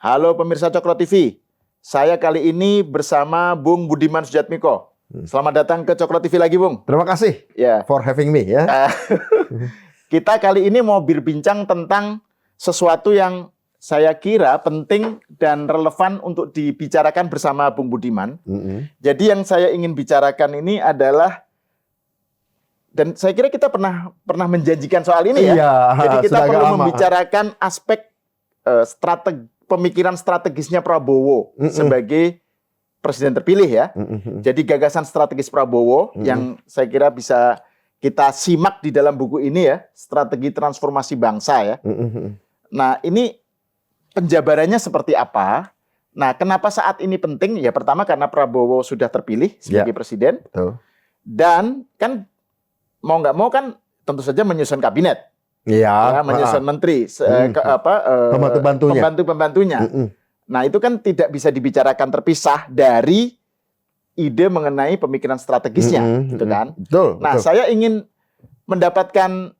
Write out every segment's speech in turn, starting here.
Halo pemirsa Cokro TV, saya kali ini bersama Bung Budiman Sujatmiko. Selamat datang ke Cokro TV lagi, Bung. Terima kasih for having me ya. Kita kali ini mau berbincang tentang sesuatu yang saya kira penting dan relevan untuk dibicarakan bersama Bung Budiman. Jadi yang saya ingin bicarakan ini adalah, dan saya kira kita pernah menjanjikan soal ini ya. Iya, jadi kita perlu lama. membicarakan aspek pemikiran strategisnya Prabowo sebagai presiden terpilih ya. Jadi gagasan strategis Prabowo yang saya kira bisa kita simak di dalam buku ini ya, Strategi Transformasi Bangsa ya. Nah, ini penjabarannya seperti apa? Nah, kenapa saat ini penting? Ya pertama karena Prabowo sudah terpilih sebagai presiden. Betul. Dan kan mau nggak mau kan tentu saja menyusun kabinet. Iya, menyusun menteri, pembantu-pembantunya. Nah, itu kan tidak bisa dibicarakan terpisah dari ide mengenai pemikiran strategisnya, gitu kan? Betul. Nah, saya ingin mendapatkan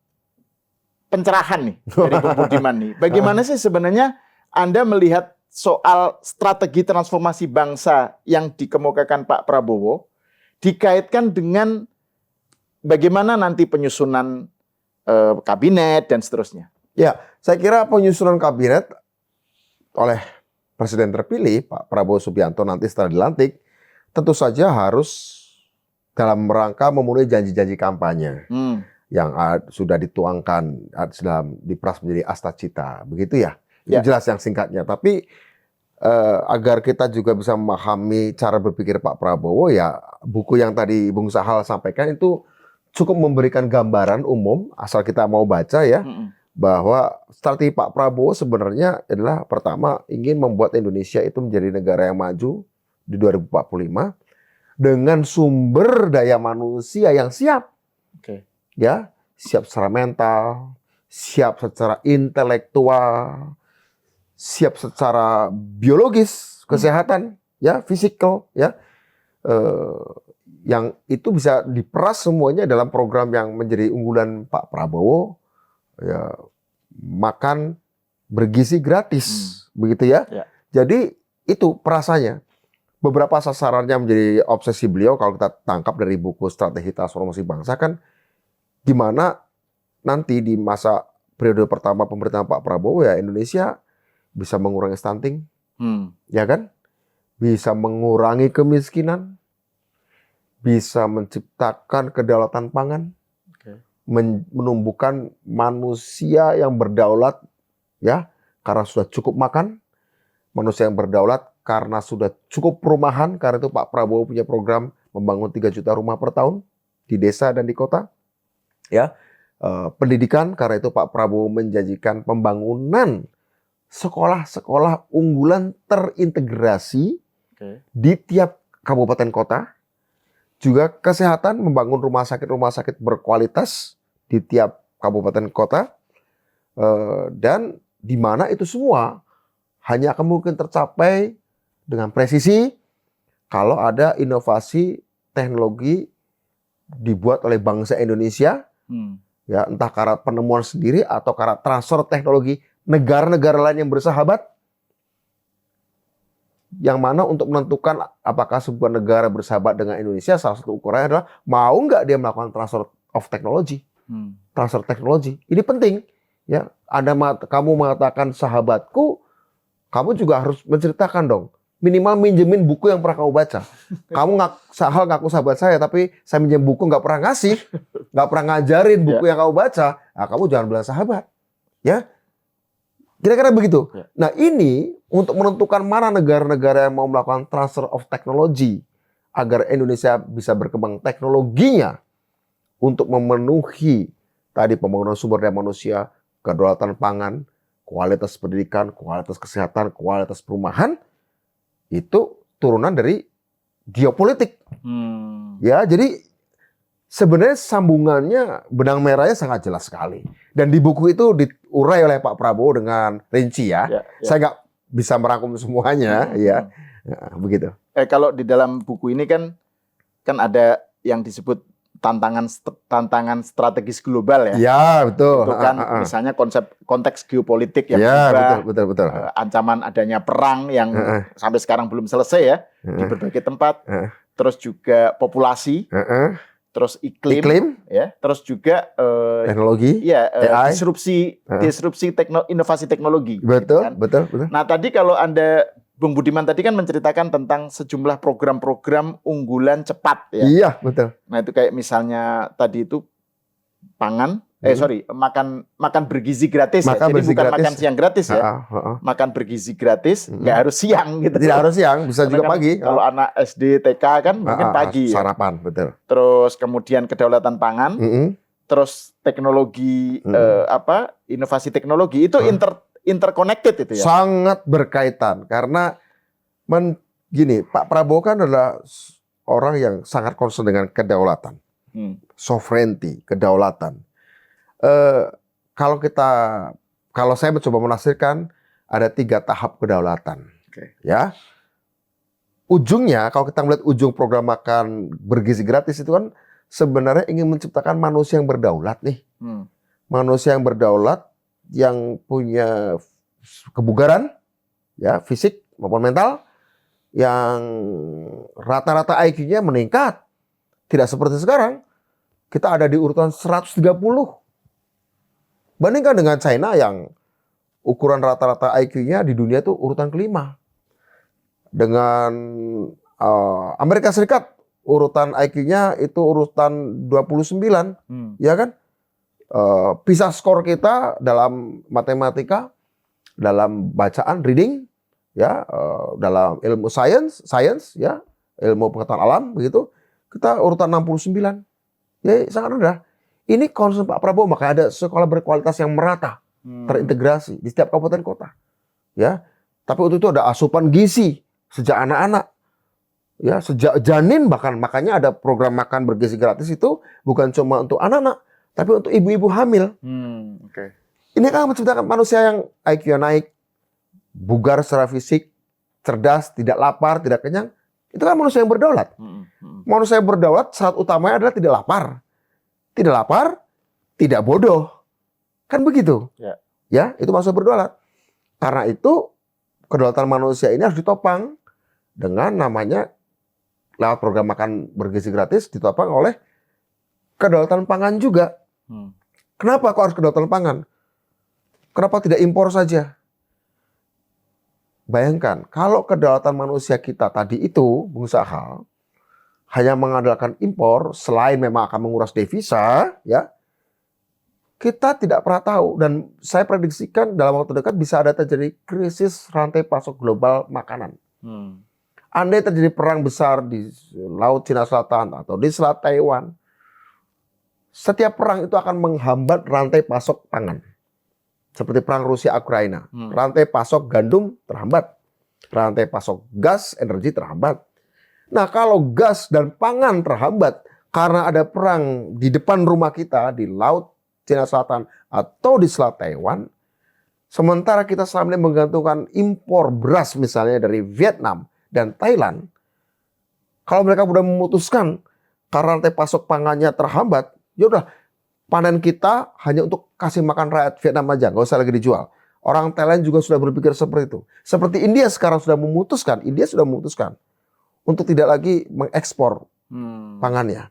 pencerahan nih dari Bung Budiman nih. Bagaimana sih sebenarnya Anda melihat soal strategi transformasi bangsa yang dikemukakan Pak Prabowo dikaitkan dengan bagaimana nanti penyusunan kabinet dan seterusnya? Ya, saya kira penyusunan kabinet oleh presiden terpilih Pak Prabowo Subianto nanti setelah dilantik tentu saja harus dalam rangka memenuhi janji-janji kampanye yang sudah dituangkan dalam dipras menjadi Astacita, begitu ya? Itu jelas yang singkatnya. Tapi agar kita juga bisa memahami cara berpikir Pak Prabowo, ya buku yang tadi Bung Sahal sampaikan itu cukup memberikan gambaran umum asal kita mau baca ya, bahwa strategi Pak Prabowo sebenarnya adalah pertama ingin membuat Indonesia itu menjadi negara yang maju di 2045 dengan sumber daya manusia yang siap. Ya, siap secara mental, siap secara intelektual, siap secara biologis, kesehatan, ya, fisikal, ya. Yang itu bisa diperas semuanya dalam program yang menjadi unggulan Pak Prabowo, ya, makan bergizi gratis, begitu ya. Jadi itu perasaannya. Beberapa sasarannya menjadi obsesi beliau kalau kita tangkap dari buku Strategi Transformasi Bangsa kan, gimana nanti di masa periode pertama pemerintahan Pak Prabowo ya Indonesia bisa mengurangi stunting, ya kan, bisa mengurangi kemiskinan, bisa menciptakan kedaulatan pangan, menumbuhkan manusia yang berdaulat, ya, karena sudah cukup makan, manusia yang berdaulat karena sudah cukup perumahan, karena itu Pak Prabowo punya program membangun 3 juta rumah per tahun di desa dan di kota, ya, pendidikan, karena itu Pak Prabowo menjanjikan pembangunan sekolah-sekolah unggulan terintegrasi di tiap kabupaten kota. Juga kesehatan, membangun rumah sakit berkualitas di tiap kabupaten kota, dan di mana itu semua hanya akan mungkin tercapai dengan presisi kalau ada inovasi teknologi dibuat oleh bangsa Indonesia, ya, entah karena penemuan sendiri atau karena transfer teknologi negara-negara lain yang bersahabat. Yang mana untuk menentukan apakah sebuah negara bersahabat dengan Indonesia, salah satu ukurannya adalah mau nggak dia melakukan transfer of technology, transfer teknologi. Ini penting, ya. Kamu mengatakan sahabatku, kamu juga harus menceritakan dong. Minimal minjemin buku yang pernah kamu baca. Kamu ngaku sahabat saya, tapi saya minjem buku nggak pernah ngasih, nggak pernah ngajarin buku yang kamu baca. Nah, kamu jangan bilang sahabat, ya. Kira-kira begitu. Nah, ini untuk menentukan mana negara-negara yang mau melakukan transfer of technology agar Indonesia bisa berkembang teknologinya untuk memenuhi tadi pembangunan sumber daya manusia, kedaulatan pangan, kualitas pendidikan, kualitas kesehatan, kualitas perumahan, itu turunan dari geopolitik. Ya, jadi sebenarnya sambungannya, benang merahnya sangat jelas sekali. Dan di buku itu diurai oleh Pak Prabowo dengan rinci ya. Saya nggak bisa merangkum semuanya, ya. Begitu. Kalau di dalam buku ini kan ada yang disebut tantangan strategis global ya. Ya, betul. Itu kan misalnya konteks geopolitik yang ya, berubah, betul. ancaman adanya perang yang sampai sekarang belum selesai ya di berbagai tempat. Terus juga populasi, terus iklim, ya, terus juga teknologi, ya, AI, disrupsi inovasi teknologi. Betul, gitu kan. betul. Nah tadi kalau Anda Bung Budiman tadi kan menceritakan tentang sejumlah program-program unggulan cepat ya. Iya, betul. Nah itu kayak misalnya tadi itu makan bergizi gratis ya. Jadi bukan gratis. Makan siang gratis ya. Makan bergizi gratis, nggak harus siang gitu. Tidak harus siang, bisa juga kan pagi. Kalau anak SD, TK kan mungkin pagi sarapan, ya. Betul. Terus kemudian kedaulatan pangan, terus teknologi inovasi teknologi itu interconnected itu ya. Sangat berkaitan karena gini, Pak Prabowo kan adalah orang yang sangat concern dengan kedaulatan. Sovereignty, kedaulatan. Kalau saya mencoba menafsirkan ada 3 tahap kedaulatan. Ya. Ujungnya kalau kita melihat ujung program makan bergizi gratis itu kan sebenarnya ingin menciptakan manusia yang berdaulat nih. Manusia yang berdaulat yang punya kebugaran ya, fisik maupun mental, yang rata-rata IQ-nya meningkat. Tidak seperti sekarang. Kita ada di urutan 130. Bandingkan dengan China yang ukuran rata-rata IQ-nya di dunia itu urutan kelima. Dengan Amerika Serikat urutan IQ-nya itu urutan 29, ya kan? PISA skor kita dalam matematika, dalam bacaan reading, ya, dalam ilmu science, ya, ilmu pengetahuan alam, begitu, kita urutan 69, ya sangat rendah. Ini concern Pak Prabowo, maka ada sekolah berkualitas yang merata, terintegrasi di setiap kabupaten kota, ya. Tapi untuk itu ada asupan gizi sejak anak-anak, ya, sejak janin bahkan, makanya ada program makan bergizi gratis itu bukan cuma untuk anak-anak, tapi untuk ibu-ibu hamil. Ini kan menciptakan manusia yang IQ-nya naik, bugar secara fisik, cerdas, tidak lapar, tidak kenyang. Itu kan manusia yang berdaulat. Manusia yang berdaulat syarat utamanya adalah tidak lapar. Tidak lapar, tidak bodoh. Kan begitu. Ya, itu manusia berdaulat. Karena itu kedaulatan manusia ini harus ditopang dengan namanya lewat program makan bergizi gratis, ditopang oleh kedaulatan pangan juga. Kenapa kok harus kedaulatan pangan? Kenapa tidak impor saja? Bayangkan, kalau kedaulatan manusia kita tadi itu, Bung Sahal, hanya mengandalkan impor, selain memang akan menguras devisa, ya, kita tidak pernah tahu. Dan saya prediksikan dalam waktu dekat bisa ada terjadi krisis rantai pasok global makanan. Andai terjadi perang besar di Laut Cina Selatan atau di Selat Taiwan, setiap perang itu akan menghambat rantai pasok pangan. Seperti perang Rusia-Ukraina. Rantai pasok gandum terhambat. Rantai pasok gas, energi terhambat. Nah, kalau gas dan pangan terhambat karena ada perang di depan rumah kita di Laut Cina Selatan atau di Selat Taiwan, sementara kita selama ini menggantungkan impor beras misalnya dari Vietnam dan Thailand, kalau mereka sudah memutuskan karena rantai pasok pangannya terhambat, ya udah, panen kita hanya untuk kasih makan rakyat Vietnam aja, nggak usah lagi dijual. Orang Thailand juga sudah berpikir seperti itu. Seperti India sekarang sudah memutuskan untuk tidak lagi mengekspor pangannya.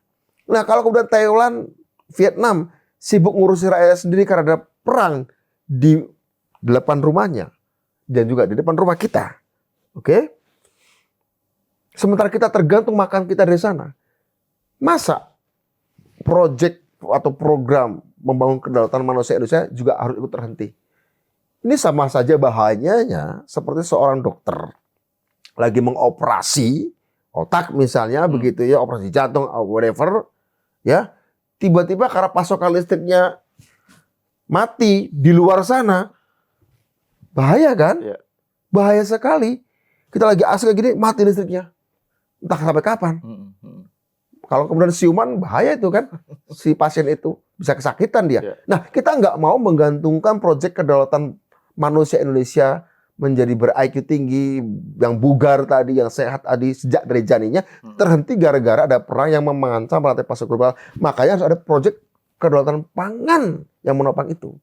Nah, kalau kemudian Thailand, Vietnam sibuk ngurusi rakyat sendiri karena ada perang di depan rumahnya dan juga di depan rumah kita, oke? Sementara kita tergantung makan kita dari sana. Masa proyek atau program membangun kedaulatan manusia Indonesia juga harus ikut terhenti? Ini sama saja bahayanya seperti seorang dokter lagi mengoperasi otak misalnya begitu ya, operasi jantung atau whatever ya, tiba-tiba karena pasokan listriknya mati di luar sana, bahaya kan? Bahaya sekali. Kita lagi asik gini mati listriknya, entah sampai kapan. Kalau kemudian siuman, bahaya itu kan, si pasien itu bisa kesakitan dia. Nah, kita nggak mau menggantungkan proyek kedaulatan manusia Indonesia, menjadi ber-IQ tinggi, yang bugar tadi, yang sehat tadi sejak dari janinnya terhenti gara-gara ada perang yang mengancam rantai pasok global. Makanya harus ada proyek kedaulatan pangan yang menopang itu.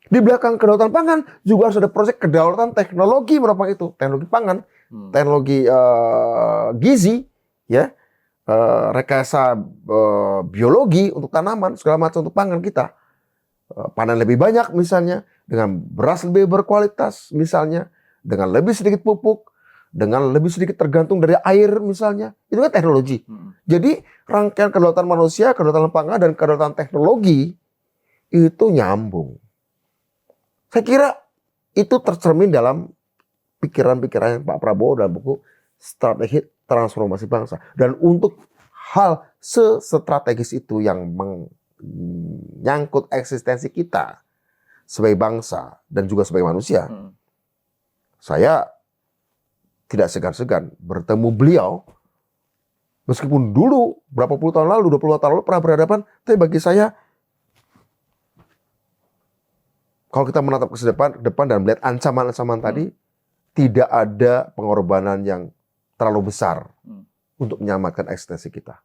Di belakang kedaulatan pangan juga harus ada proyek kedaulatan teknologi menopang itu, teknologi pangan, teknologi gizi, ya, rekayasa biologi untuk tanaman, segala macam untuk pangan kita. Panen lebih banyak misalnya, dengan beras lebih berkualitas misalnya, dengan lebih sedikit pupuk, dengan lebih sedikit tergantung dari air misalnya. Itu kan teknologi. Jadi rangkaian kedaulatan manusia, kedaulatan pangan, dan kedaulatan teknologi itu nyambung. Saya kira itu tercermin dalam pikiran-pikiran Pak Prabowo dalam buku Strategi Transformasi Bangsa. Dan untuk hal sestrategis itu yang menyangkut eksistensi kita sebagai bangsa dan juga sebagai manusia, saya tidak segan-segan bertemu beliau. Meskipun dulu, berapa puluh tahun lalu, 20 tahun lalu pernah berhadapan, tapi bagi saya, kalau kita menatap ke depan dan melihat ancaman-ancaman tadi, tidak ada pengorbanan yang terlalu besar untuk menyelamatkan eksistensi kita.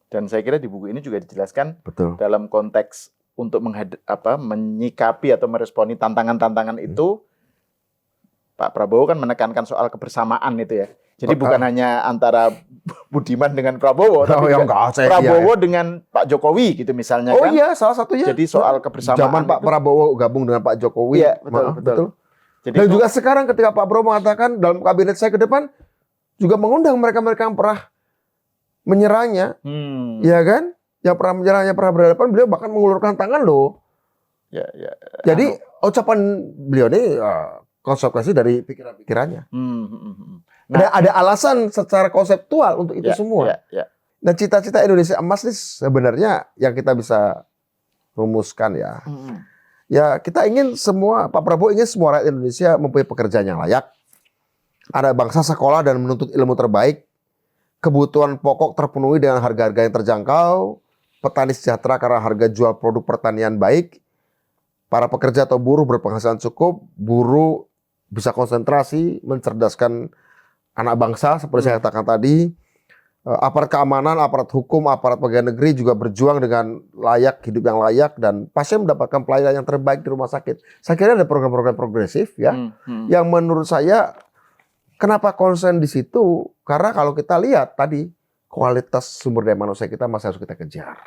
Dan saya kira di buku ini juga dijelaskan Betul. dalam konteks untuk menyikapi atau meresponi tantangan-tantangan itu, Pak Prabowo kan menekankan soal kebersamaan itu ya. Jadi bukan hanya antara Budiman dengan Prabowo, tapi juga Prabowo dengan Pak Jokowi gitu misalnya kan. Oh iya, salah satunya. Jadi soal kebersamaan. Zaman Pak Prabowo gabung dengan Pak Jokowi. Iya, betul. Jadi Dan juga sekarang ketika Pak Prabowo mengatakan dalam kabinet saya ke depan, juga mengundang mereka-mereka yang pernah menyerahnya. Ya kan? Yang pernah menyerahnya, pernah berhadapan, beliau bahkan mengulurkan tangan loh. Ya. Jadi ucapan beliau ini konsekuensi dari pikiran-pikirannya. Nah, ada alasan secara konseptual untuk itu semua. Dan cita-cita Indonesia emas ini sebenarnya yang kita bisa rumuskan ya. Ya kita ingin semua, Pak Prabowo ingin semua rakyat Indonesia mempunyai pekerjaan yang layak. Ada bangsa sekolah dan menuntut ilmu terbaik. Kebutuhan pokok terpenuhi dengan harga-harga yang terjangkau. Petani sejahtera karena harga jual produk pertanian baik. Para pekerja atau buruh berpenghasilan cukup. Buruh bisa konsentrasi, mencerdaskan anak bangsa seperti saya katakan tadi. Aparat keamanan, aparat hukum, aparat pegawai negeri juga berjuang dengan layak, hidup yang layak, dan pasien mendapatkan pelayanan yang terbaik di rumah sakit. Saya kira ada program-program progresif ya, yang menurut saya kenapa konsen di situ? Karena kalau kita lihat tadi kualitas sumber daya manusia kita masih harus kita kejar.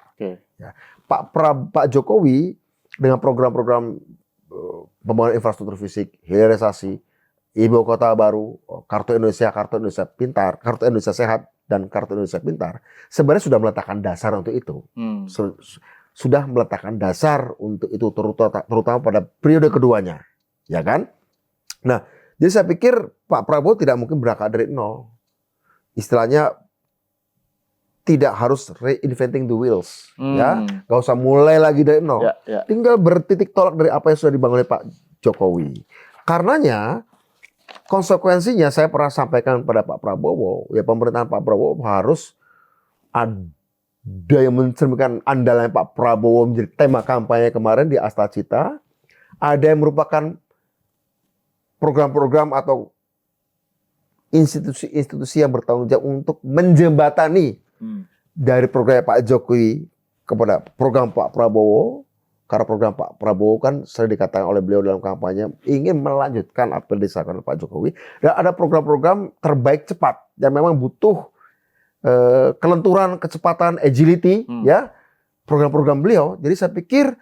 Ya. Pak Jokowi dengan program-program pembangunan infrastruktur fisik, hilirisasi, ibu kota baru, kartu Indonesia Pintar, kartu Indonesia Sehat, dan kartu Indonesia Pintar, sebenarnya sudah meletakkan dasar untuk itu. Sudah meletakkan dasar untuk itu, terutama pada periode keduanya. Ya kan? Nah, jadi saya pikir Pak Prabowo tidak mungkin berangkat dari nol. Istilahnya tidak harus reinventing the wheels, ya, nggak usah mulai lagi dari nol. Tinggal bertitik tolak dari apa yang sudah dibangun oleh Pak Jokowi. Karenanya konsekuensinya saya pernah sampaikan pada Pak Prabowo, ya pemerintahan Pak Prabowo harus ada yang mencerminkan andalan Pak Prabowo menjadi tema kampanye kemarin di Astacita. Ada yang merupakan program-program atau institusi-institusi yang bertanggung jawab untuk menjembatani dari program Pak Jokowi kepada program Pak Prabowo. Karena program Pak Prabowo kan sering dikatakan oleh beliau dalam kampanye ingin melanjutkan apa yang disampaikan oleh Pak Jokowi. Dan ada program-program terbaik cepat yang memang butuh kelenturan, kecepatan, agility, ya program-program beliau. Jadi saya pikir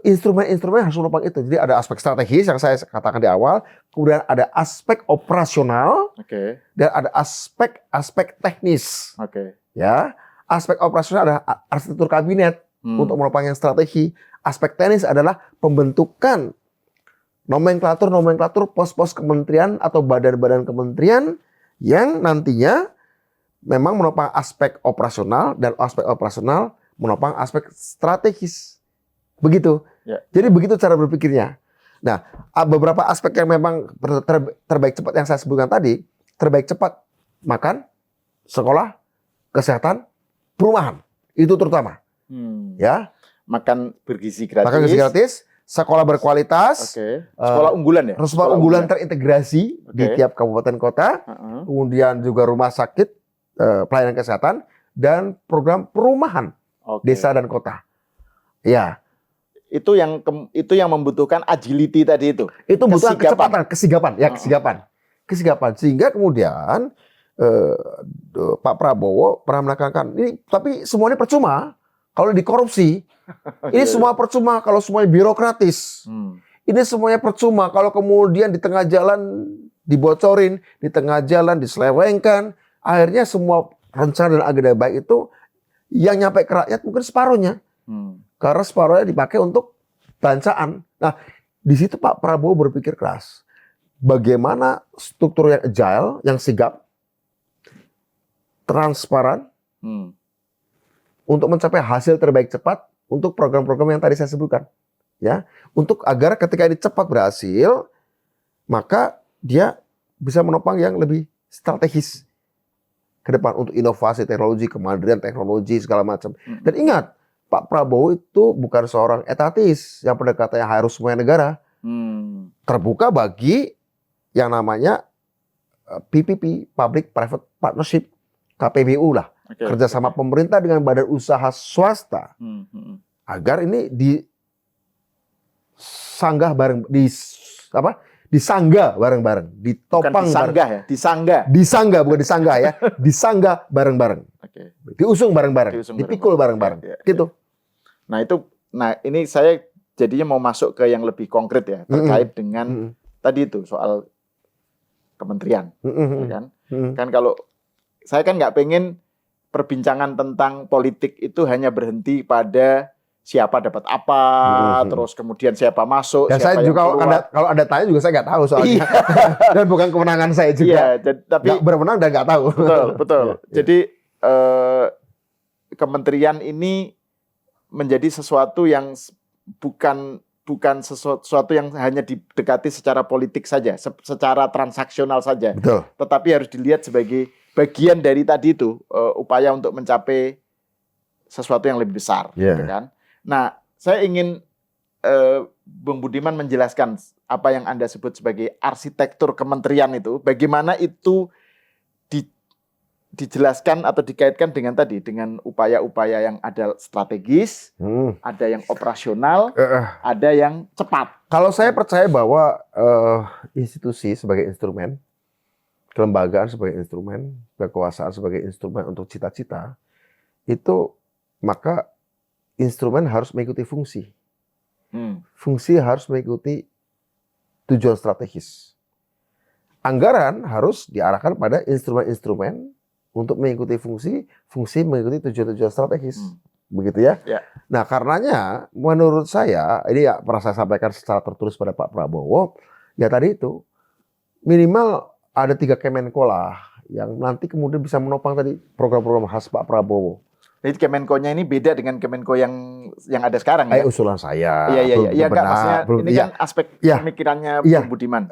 instrumen-instrumen harus menopang itu. Jadi ada aspek strategis yang saya katakan di awal, kemudian ada aspek operasional, dan ada aspek teknis. Ya, aspek operasional ada arsitektur kabinet untuk menopang yang strategi. Aspek teknis adalah pembentukan nomenklatur pos-pos kementerian atau badan-badan kementerian yang nantinya memang menopang aspek operasional, dan aspek operasional menopang aspek strategis. Begitu. Jadi begitu cara berpikirnya. Nah, beberapa aspek yang memang terbaik cepat yang saya sebutkan tadi, terbaik cepat makan, sekolah, kesehatan, perumahan. Itu terutama. Ya. Makan bergizi gratis. Makan bergizi gratis, sekolah berkualitas, sekolah unggulan ya? Sekolah unggulan terintegrasi di tiap kabupaten kota, kemudian juga rumah sakit, pelayanan kesehatan, dan program perumahan desa dan kota. Ya. Itu yang membutuhkan agility tadi itu. Itu butuh kecepatan, kesigapan. Sehingga kemudian Pak Prabowo pernah menekankan ini, tapi semuanya percuma kalau dikorupsi. Ini semua percuma kalau semuanya birokratis. Ini semuanya percuma kalau kemudian di tengah jalan dibocorin, di tengah jalan diselewengkan. Akhirnya semua rencana dan agenda baik itu yang nyampe ke rakyat mungkin separuhnya. Karena separuhnya dipakai untuk bancaan. Nah, di situ Pak Prabowo berpikir keras. Bagaimana struktur yang agile, yang sigap, transparan, untuk mencapai hasil terbaik cepat untuk program-program yang tadi saya sebutkan, ya, untuk agar ketika ini cepat berhasil, maka dia bisa menopang yang lebih strategis ke depan untuk inovasi teknologi, kemandirian teknologi segala macam. Dan ingat, Pak Prabowo itu bukan seorang etatis yang pendekatannya harus semua negara, terbuka bagi yang namanya PPP, Public Private Partnership, KPBU lah. Kerjasama pemerintah dengan badan usaha swasta agar ini disanggah bareng, disangga bareng-bareng, ditopang bareng. Disangga bukan disanggah ya, disangga bareng-bareng, diusung bareng-bareng, dipikul bareng-bareng, gitu. Nah ini saya jadinya mau masuk ke yang lebih konkret ya, terkait dengan tadi itu soal kementerian, kan? Kan kalau saya kan nggak pengen perbincangan tentang politik itu hanya berhenti pada siapa dapat apa, terus kemudian siapa masuk, dan siapa saya juga yang keluar. kalau anda tanya juga saya nggak tahu soalnya. Dan bukan kewenangan saya juga. Iya, tapi nggak berwenang dan nggak tahu. Betul. Jadi kementerian ini menjadi sesuatu yang bukan sesuatu yang hanya didekati secara politik saja, secara transaksional saja. Betul. Tetapi harus dilihat sebagai bagian dari tadi itu upaya untuk mencapai sesuatu yang lebih besar, gitu kan? Nah, saya ingin Bung Budiman menjelaskan apa yang Anda sebut sebagai arsitektur kementerian itu, bagaimana itu dijelaskan atau dikaitkan dengan tadi, dengan upaya-upaya yang ada strategis, ada yang operasional, ada yang cepat. Kalau saya percaya bahwa institusi sebagai instrumen, kelembagaan sebagai instrumen, kekuasaan sebagai instrumen untuk cita-cita, itu maka instrumen harus mengikuti fungsi. Fungsi harus mengikuti tujuan strategis. Anggaran harus diarahkan pada instrumen-instrumen untuk mengikuti fungsi mengikuti tujuan-tujuan strategis. Begitu ya? Nah, karenanya menurut saya, ini ya pernah saya sampaikan secara tertulis pada Pak Prabowo, ya tadi itu, minimal ada 3 Kemenko lah yang nanti kemudian bisa menopang tadi program-program khas Pak Prabowo. Jadi Kemenko-nya ini beda dengan Kemenko yang ada sekarang ya? Usulan saya. Iya, maksudnya ini kan aspek pemikirannya Bung Budiman.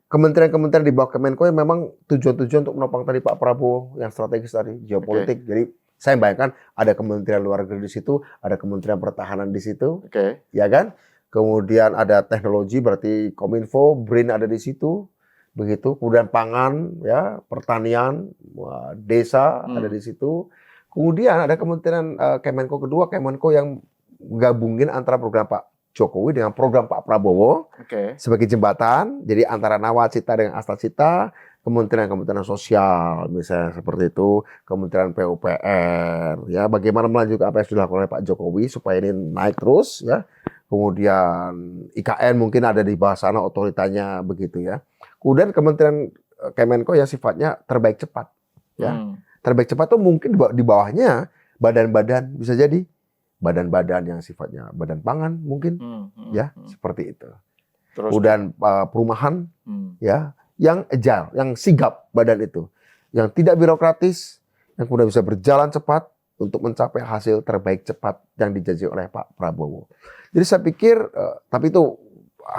Kementerian-kementerian di bawah Kemenko yang memang tujuan-tujuan untuk menopang tadi Pak Prabowo yang strategis tadi, geopolitik. Jadi saya bayangkan ada Kementerian Luar Negeri di situ, ada Kementerian Pertahanan di situ, ya kan? Kemudian ada teknologi berarti Kominfo, BRIN ada di situ. Begitu, kemudian pangan, ya, pertanian, desa ada di situ. Kemudian ada kementerian Kemenko kedua, Kemenko yang gabungin antara program Pak Jokowi dengan program Pak Prabowo sebagai jembatan. Jadi antara Nawacita dengan Astacita, kementerian-kementerian sosial misalnya seperti itu, kementerian PUPR, ya, bagaimana melanjutkan apa yang sudah dilakukan oleh Pak Jokowi supaya ini naik terus, ya. Kemudian IKN mungkin ada di bawah sana otoritanya begitu ya. Kemudian Kementerian Kemenko yang sifatnya terbaik cepat, ya. Terbaik cepat itu mungkin di bawahnya badan-badan, bisa jadi badan-badan yang sifatnya badan pangan mungkin, ya, seperti itu. Terus, kemudian perumahan, ya, yang agile, yang sigap badan itu, yang tidak birokratis, yang kemudian bisa berjalan cepat untuk mencapai hasil terbaik cepat yang dijanji oleh Pak Prabowo. Jadi saya pikir, tapi itu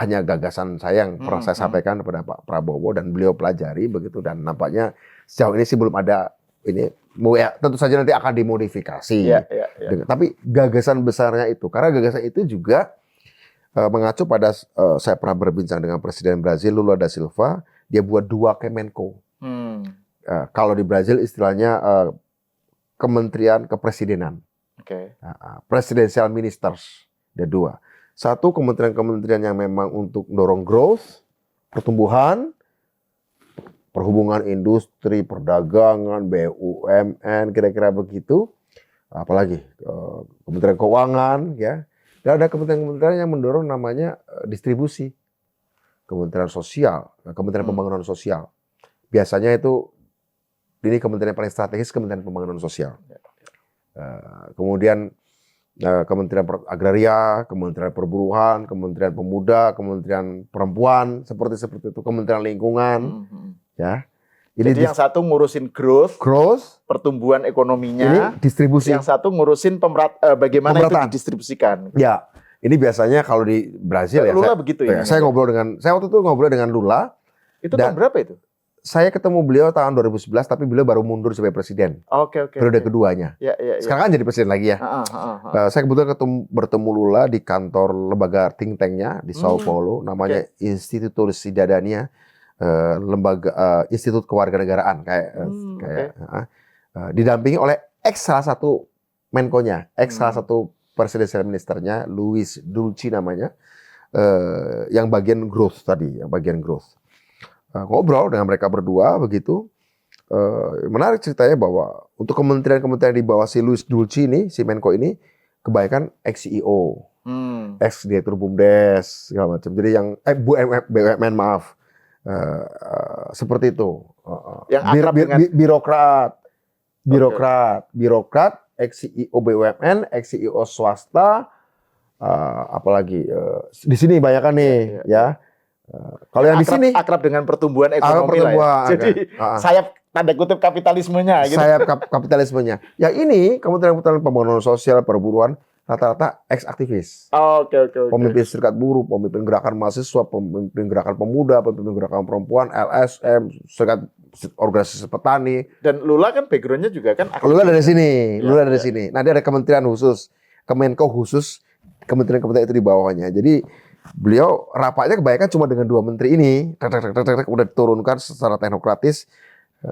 hanya gagasan saya yang pernah saya sampaikan kepada Pak Prabowo dan beliau pelajari begitu, dan nampaknya sejauh ini sih belum ada ini, ya, tentu saja nanti akan dimodifikasi. Tapi gagasan besarnya itu, karena gagasan itu juga mengacu pada saya pernah berbincang dengan Presiden Brazil Lula da Silva, dia buat 2 Kemenko. Kalau di Brazil istilahnya Kementerian Kepresidenan. Presidential Ministers, ada 2. Satu kementerian-kementerian yang memang untuk dorong growth, pertumbuhan, perhubungan industri, perdagangan, BUMN, kira-kira begitu. Apalagi Kementerian Keuangan, ya. Dan ada kementerian-kementerian yang mendorong namanya distribusi. Kementerian Sosial, Kementerian Pembangunan Sosial. Biasanya itu ini kementerian paling strategis, Kementerian Pembangunan Sosial. Kemudian Kementerian Agraria, Kementerian Perburuan, Kementerian Pemuda, Kementerian Perempuan, seperti itu, Kementerian Lingkungan, ya. Jadi yang satu ngurusin growth, pertumbuhan ekonominya, ini distribusi. Yang satu ngurusin bagaimana itu didistribusikan. Ya, ini biasanya kalau di Brazil Lula begitu ya. Saya waktu itu ngobrol dengan Lula. Itu tahun berapa itu? Saya ketemu beliau tahun 2011, tapi beliau baru mundur sebagai presiden. Periode keduanya. Ya. Sekarang kan jadi presiden lagi ya. Saya kebetulan bertemu Lula di kantor lembaga think tank-nya di Sao Paulo, namanya Instituto Cidadania, lembaga Institut Kewarganegaraan didampingi oleh salah satu Menko-nya, salah satu presidential ministernya, Luis Dulci namanya, yang bagian growth tadi, ngobrol dengan mereka berdua begitu. Menarik ceritanya bahwa untuk kementerian-kementerian di bawah si Luis Dulci ini, si Menko ini, kebanyakan ex-CEO, ex-direktur BUMDes, segala macam. Jadi yang BUMN maaf, seperti itu. Yang akrab dengan birokrat, ex-CEO BUMN, ex-CEO swasta, apalagi di sini banyak kan nih, ya. Kalau yang di sini akrab dengan pertumbuhan ekonomi lah ya. Jadi sayap tanda kutip kapitalismenya gitu. Sayap kapitalismenya. Ya ini Kementerian Pembangunan Sosial, Perburuan rata-rata ex-aktivis. Pemimpin serikat buruh, pemimpin gerakan mahasiswa, pemimpin gerakan pemuda, pemimpin gerakan perempuan, LSM, serikat organisasi petani. Dan Lula kan backgroundnya juga kan Lula dari sini. Nah, dia ada kementerian khusus, Kemenko khusus, kementerian-kementerian itu di bawahnya. Jadi beliau rapatnya kebanyakan cuma dengan 2 menteri ini, udah diturunkan secara teknokratis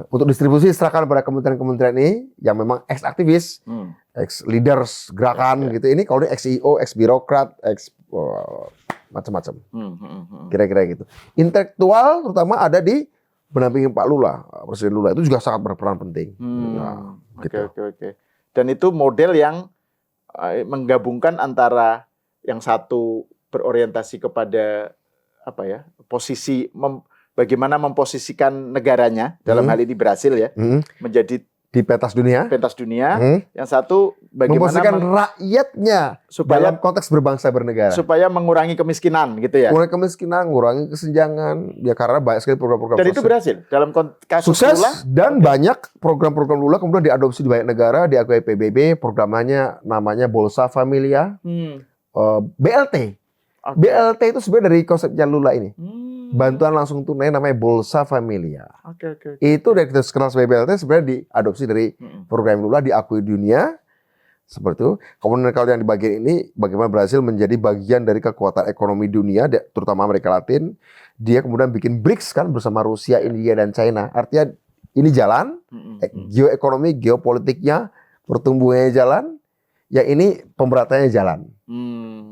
untuk distribusi serahkan pada kementerian-kementerian ini yang memang ex-aktivis, ex-leaders gerakan gitu. Ini kalau ini ex-CEO, ex-birokrat, macam-macam. Kira-kira gitu. Intelektual terutama ada di pendamping Pak Lula, Presiden Lula itu juga sangat berperan penting. Oke. Dan itu model yang menggabungkan antara yang satu berorientasi kepada posisi bagaimana memposisikan negaranya dalam hal ini Brasil ya menjadi di pentas dunia. Yang satu bagaimana memposisikan rakyatnya supaya dalam konteks berbangsa bernegara. Supaya mengurangi kemiskinan gitu ya. Mengurangi kemiskinan, mengurangi kesenjangan. Ya karena banyak sekali program-program. Dan itu berhasil dalam kasus sukses Lula. Dan banyak program-program Lula kemudian diadopsi di banyak negara, diakui PBB, programnya namanya Bolsa Familia. BLT. BLT itu sebenarnya dari konsepnya Lula ini. Bantuan langsung tunai namanya Bolsa Familia. Itu dari kita kenal sebagai BLT sebenarnya diadopsi dari program Lula, diakui dunia. Seperti itu. Kemudian kalau yang di bagian ini, bagaimana Brasil menjadi bagian dari kekuatan ekonomi dunia, terutama Amerika Latin. Dia kemudian bikin BRICS kan bersama Rusia, India, dan China. Artinya ini jalan, geoekonomi, geopolitiknya, pertumbuhannya jalan. Ya ini pemberatannya jalan.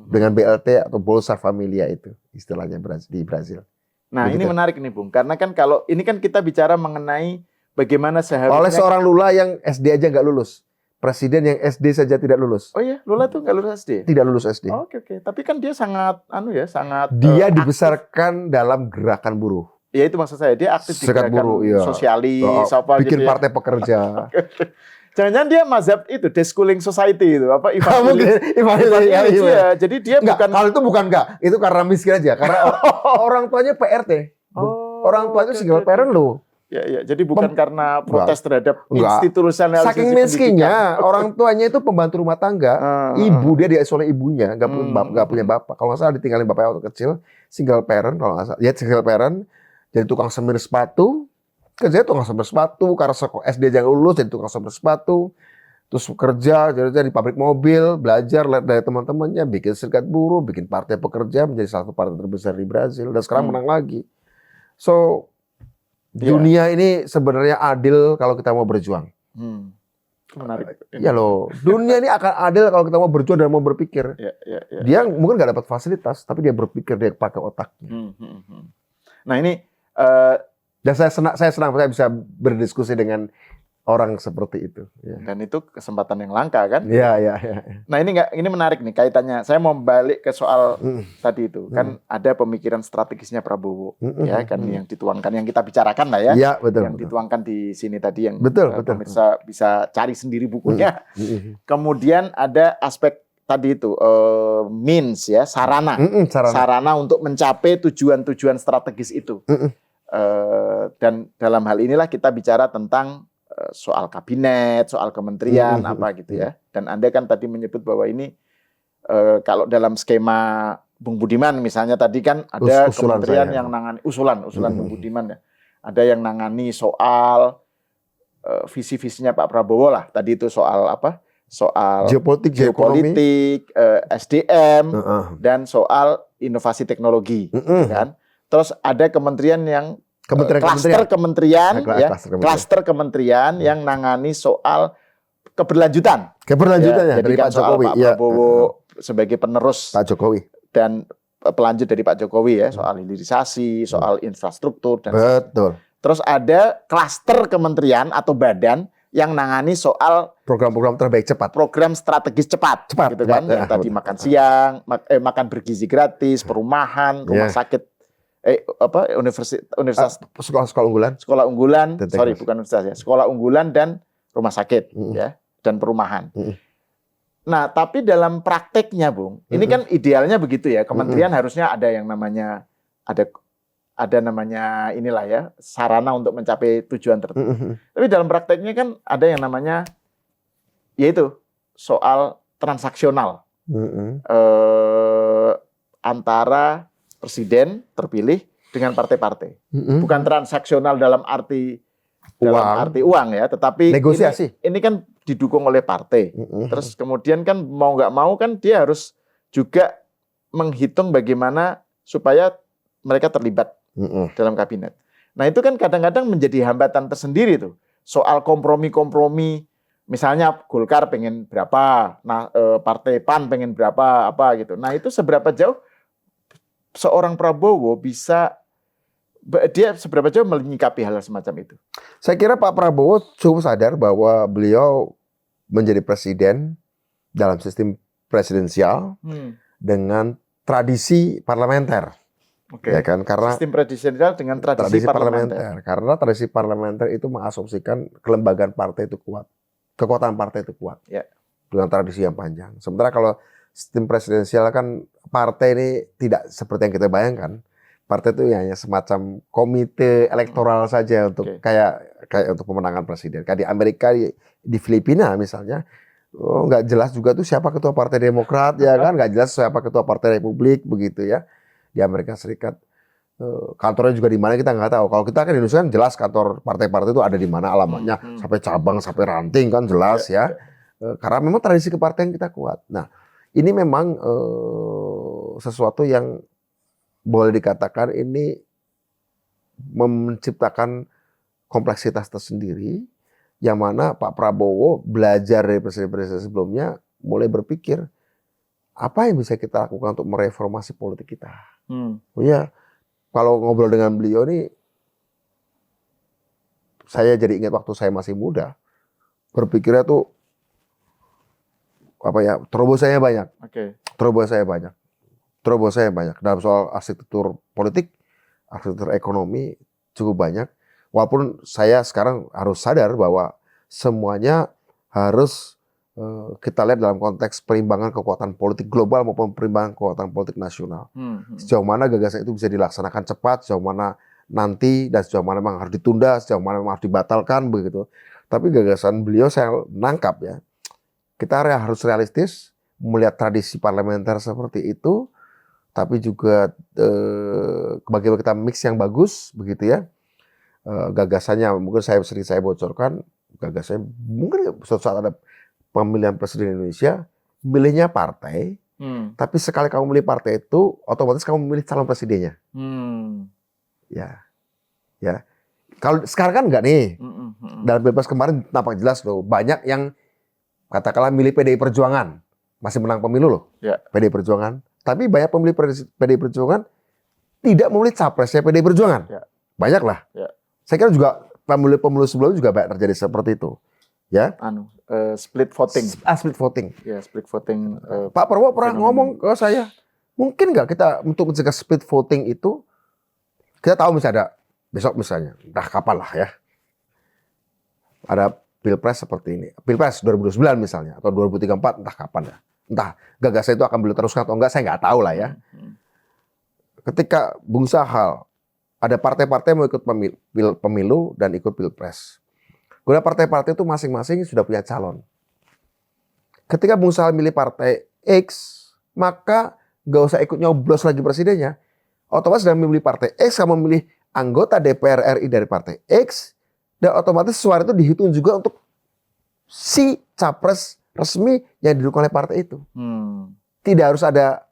Dengan BLT atau Bolsa Familia itu istilahnya di Brasil. Nah ini menarik nih Bung, karena kan kalau ini kan kita bicara mengenai bagaimana seharusnya. Oleh seorang Lula yang SD aja nggak lulus, presiden yang SD saja tidak lulus. Oh iya, Lula tuh nggak lulus SD? Tidak lulus SD. Oke. Tapi kan dia sangat, sangat. Dia dibesarkan dalam gerakan buruh. Ya itu maksud saya, dia aktif di gerakan buruh, iya. Sosialis, bikin gitu partai pekerja. Jangan-jangan dia mazhab itu deschooling society itu apa ya. Jadi dia enggak, bukan kalau itu bukan itu karena miskin aja karena orang tuanya PRT. Orang tuanya single parent loh. Ya, jadi bukan karena protes terhadap institusionalisasi. Saking miskinnya, orang tuanya itu pembantu rumah tangga. Ibu dia diasuh oleh ibunya, nggak punya bapak. Kalau nggak salah ditinggalin bapaknya waktu kecil, single parent kalau nggak salah. Ya single parent, jadi tukang semir sepatu. Kerjanya tukang semir sepatu, karena SD aja nggak lulus, jadi tukang semir sepatu. terus kerja jadi di pabrik mobil, belajar lihat dari teman-temannya, bikin serikat buruh, bikin partai pekerja menjadi salah satu partai terbesar di Brasil dan sekarang menang lagi. So dunia ini sebenarnya adil kalau kita mau berjuang. Menarik. Ya loh, dunia ini akan adil kalau kita mau berjuang dan mau berpikir. Dia mungkin nggak dapat fasilitas, tapi dia berpikir, dia pakai otaknya. Nah ini dan saya senang saya bisa berdiskusi dengan orang seperti itu. Ya. Dan itu kesempatan yang langka kan? Iya. Nah ini menarik nih kaitannya. Saya mau balik ke soal tadi itu kan ada pemikiran strategisnya Prabowo, ya kan yang dituangkan, yang kita bicarakan lah ya. Iya betul. Yang dituangkan di sini tadi yang betul. pemirsa bisa cari sendiri bukunya. Kemudian ada aspek tadi itu means ya, sarana untuk mencapai tujuan-tujuan strategis itu. Dan dalam hal inilah kita bicara tentang soal kabinet, soal kementerian apa gitu ya. Dan Anda kan tadi menyebut bahwa ini kalau dalam skema Bung Budiman misalnya tadi kan ada kementerian yang nangani usulan Bung Budiman ya. Ada yang nangani soal visi-visinya Pak Prabowo lah. Tadi itu soal apa? Soal geopolitik, SDM dan soal inovasi teknologi, kan? Terus ada kementerian yang klaster kementerian yang nangani soal keberlanjutan ya. Jadi kan soal Pak Prabowo sebagai penerus Pak Jokowi dan pelanjut dari Pak Jokowi ya, soal hilirisasi, soal infrastruktur dan betul. Terus ada klaster kementerian atau badan yang nangani soal program-program terbaik cepat, program strategis cepat gitu kan, yang tadi makan siang, makan bergizi gratis, perumahan, rumah sakit, universitas, sekolah unggulan, bukan universitas ya, sekolah unggulan dan rumah sakit ya, dan perumahan. Nah, tapi dalam prakteknya, Bung, ini kan idealnya begitu ya, kementerian harusnya ada yang namanya ada namanya inilah ya, sarana untuk mencapai tujuan tertentu. Tapi dalam prakteknya kan ada yang namanya yaitu soal transaksional antara presiden terpilih dengan partai-partai. Bukan transaksional dalam arti uang ya, tetapi negosiasi. Ini kan didukung oleh partai. Terus kemudian kan mau nggak mau kan dia harus juga menghitung bagaimana supaya mereka terlibat dalam kabinet. Nah itu kan kadang-kadang menjadi hambatan tersendiri tuh. Soal kompromi-kompromi, misalnya Golkar pengen berapa, nah Partai PAN pengen berapa, apa gitu. Nah itu seberapa jauh seorang Prabowo dia seberapa jauh menyikapi hal semacam itu? Saya kira Pak Prabowo cukup sadar bahwa beliau menjadi presiden dalam sistem presidensial dengan tradisi parlementer. Ya kan? Karena sistem presidensial dengan tradisi parlementer. Karena tradisi parlementer itu mengasumsikan kelembagaan partai itu kuat, kekuatan partai itu kuat, dengan tradisi yang panjang. Sementara kalau sistem presidensial kan partai ini tidak seperti yang kita bayangkan. Partai itu hanya semacam komite elektoral saja untuk kayak untuk pemenangan presiden. Kayak di Amerika, di Filipina misalnya, nggak jelas juga tuh siapa ketua Partai Demokrat ya kan, nggak jelas siapa ketua Partai Republik begitu ya. Di Amerika Serikat kantornya juga di mana kita nggak tahu. Kalau kita kan di Indonesia kan jelas kantor partai-partai itu ada di mana alamatnya, sampai cabang sampai ranting kan jelas ya. Karena memang tradisi kepartaian kita kuat. Nah ini memang sesuatu yang boleh dikatakan ini menciptakan kompleksitas tersendiri, yang mana Pak Prabowo belajar dari presiden-presiden sebelumnya, mulai berpikir apa yang bisa kita lakukan untuk mereformasi politik kita. Oh ya, kalau ngobrol dengan beliau nih, saya jadi ingat waktu saya masih muda, berpikirnya tuh apa ya, terobosannya banyak. Terobosannya banyak dalam soal arsitektur politik, arsitektur ekonomi cukup banyak. Walaupun saya sekarang harus sadar bahwa semuanya harus kita lihat dalam konteks perimbangan kekuatan politik global maupun perimbangan kekuatan politik nasional. Sejauh mana gagasan itu bisa dilaksanakan cepat, sejauh mana nanti, dan sejauh mana memang harus ditunda, sejauh mana memang harus dibatalkan begitu. Tapi gagasan beliau saya nangkap ya, kita harus realistis melihat tradisi parlementer seperti itu, tapi juga bagaimana kita mix yang bagus begitu ya. Gagasannya mungkin sering saya bocorkan, gagasannya mungkin suatu saat ada pemilihan presiden Indonesia, milihnya partai, tapi sekali kamu milih partai itu, otomatis kamu memilih calon presidennya. Ya, ya. Kalau sekarang kan enggak nih. Dalam Pilpres kemarin nampak jelas loh, banyak yang katakanlah milih PDI Perjuangan, masih menang pemilu loh, PDI Perjuangan. Tapi banyak pemilih PDI Perjuangan tidak memilih capresnya PDI Perjuangan. Banyak lah. Saya kira juga pemilu sebelumnya juga banyak terjadi seperti itu. Ya. Split voting. Split voting. Ya, split voting. Pak Prabowo pernah ngomong ke saya, mungkin nggak kita untuk mencegah split voting itu, kita tahu misalnya ada besok misalnya, entah kapan lah ya, ada Pilpres seperti ini. Pilpres 2029 misalnya, atau 2034, entah kapan ya. Entah gagasan itu akan beliau teruskan atau enggak, saya nggak tahu lah ya. Ketika Bung Sahal, ada partai-partai mau ikut pemilu dan ikut Pilpres. Kemudian partai-partai itu masing-masing sudah punya calon. Ketika Bung Sahal milih partai X, maka nggak usah ikut nyoblos lagi presidennya. Otomatis sudah memilih partai X, kamu memilih anggota DPR RI dari partai X, dan otomatis suara itu dihitung juga untuk si capres resmi yang didukung oleh partai itu. Tidak harus ada